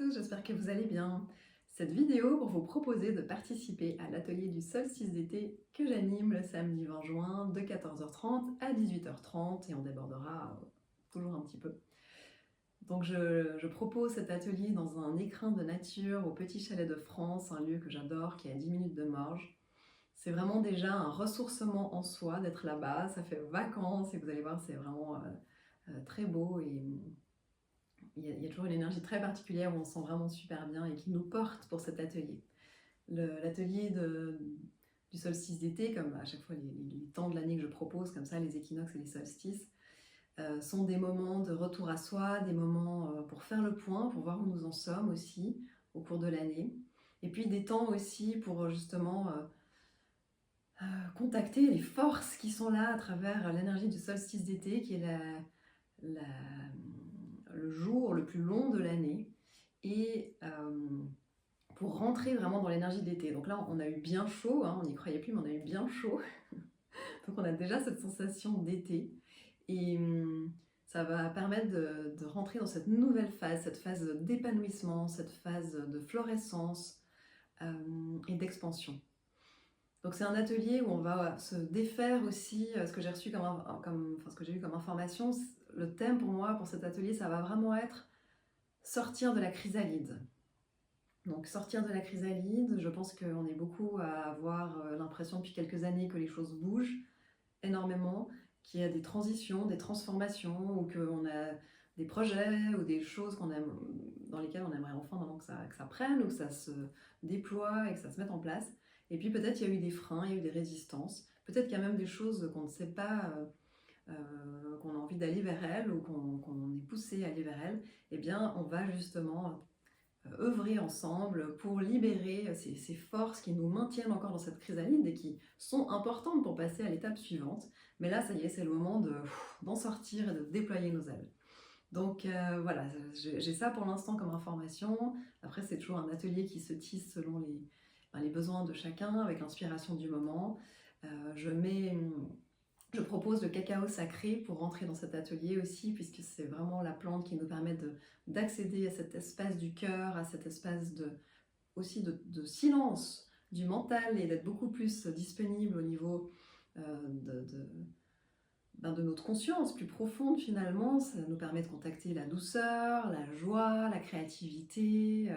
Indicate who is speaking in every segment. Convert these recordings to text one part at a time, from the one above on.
Speaker 1: tous, j'espère que vous allez bien. Cette vidéo pour vous proposer de participer à l'atelier du solstice d'été que j'anime le samedi 20 juin de 14h30 à 18h30 et on débordera toujours un petit peu. Donc je propose cet atelier dans un écrin de nature au Petit Chalet de France, un lieu que j'adore qui est à 10 minutes de Morges. C'est vraiment déjà un ressourcement en soi d'être là-bas, ça fait vacances et vous allez voir c'est vraiment très beau et il y a toujours une énergie très particulière où on se sent vraiment super bien et qui nous porte pour cet atelier. L'atelier du solstice d'été, comme à chaque fois les temps de l'année que je propose, comme ça les équinoxes et les solstices, sont des moments de retour à soi, des moments pour faire le point, pour voir où nous en sommes aussi au cours de l'année. Et puis des temps aussi pour justement contacter les forces qui sont là à travers l'énergie du solstice d'été, qui est le jour le plus long de l'année, et pour rentrer vraiment dans l'énergie d'été. Donc là, on a eu bien chaud, hein, on n'y croyait plus, mais on a eu bien chaud. Donc on a déjà cette sensation d'été. Et ça va permettre de rentrer dans cette nouvelle phase, cette phase d'épanouissement, cette phase de florescence et d'expansion. Donc c'est un atelier où on va se défaire aussi, ce que j'ai reçu ce que j'ai eu comme information. Le thème pour moi, pour cet atelier, ça va vraiment être sortir de la chrysalide. Donc sortir de la chrysalide, je pense qu'on est beaucoup à avoir l'impression depuis quelques années que les choses bougent énormément, qu'il y a des transitions, des transformations, ou qu'on a des projets ou des choses dans lesquelles on aimerait enfin maintenant que ça prenne, ou que ça se déploie et que ça se mette en place. Et puis peut-être il y a eu des freins, il y a eu des résistances, peut-être qu'il y a même des choses qu'on ne sait pas, qu'on a envie d'aller vers elles, ou qu'on est poussé à aller vers elles. Eh bien on va justement œuvrer ensemble pour libérer ces forces qui nous maintiennent encore dans cette chrysalide et qui sont importantes pour passer à l'étape suivante. Mais là, ça y est, c'est le moment d'en sortir et de déployer nos ailes. Donc voilà, j'ai ça pour l'instant comme information. Après, c'est toujours un atelier qui se tisse selon les besoins de chacun, avec l'inspiration du moment. Je propose le cacao sacré pour rentrer dans cet atelier aussi, puisque c'est vraiment la plante qui nous permet d'accéder à cet espace du cœur, à cet espace aussi de silence du mental, et d'être beaucoup plus disponible au niveau de notre conscience plus profonde finalement. Ça nous permet de contacter la douceur, la joie, la créativité.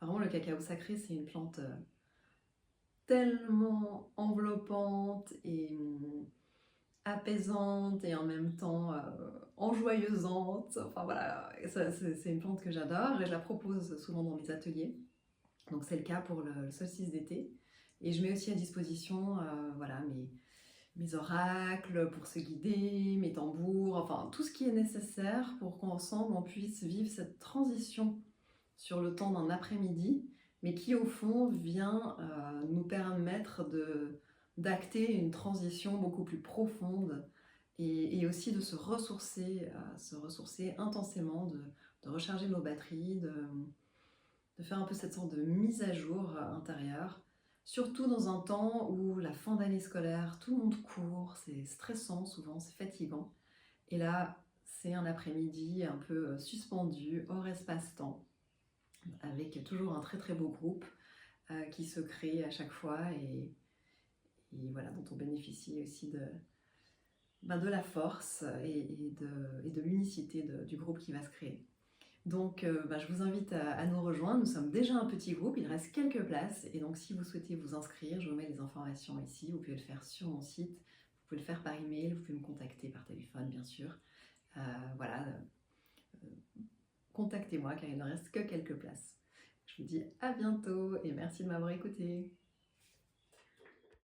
Speaker 1: Vraiment, le cacao sacré, c'est une plante tellement enveloppante et apaisante et en même temps enjoyeusante. Enfin voilà, c'est une plante que j'adore et je la propose souvent dans mes ateliers. Donc c'est le cas pour le solstice d'été. Et je mets aussi à disposition voilà, mes oracles pour se guider, mes tambours, enfin tout ce qui est nécessaire pour qu'ensemble on puisse vivre cette transition sur le temps d'un après-midi, mais qui au fond vient nous permettre d'acter une transition beaucoup plus profonde et aussi de se ressourcer intensément, de recharger nos batteries, de faire un peu cette sorte de mise à jour intérieure, surtout dans un temps où la fin d'année scolaire, tout le monde court, c'est stressant souvent, c'est fatigant. Et là, c'est un après-midi un peu suspendu, hors espace-temps, avec toujours un très très beau groupe qui se crée à chaque fois et voilà, dont on bénéficie aussi de la force et de l'unicité du groupe qui va se créer. Donc je vous invite à nous rejoindre. Nous sommes déjà un petit groupe, il reste quelques places et donc si vous souhaitez vous inscrire, je vous mets les informations ici. Vous pouvez le faire sur mon site, vous pouvez le faire par email, vous pouvez me contacter par téléphone bien sûr. Voilà, contactez-moi car il ne reste que quelques places. Je vous dis à bientôt et merci de m'avoir écouté.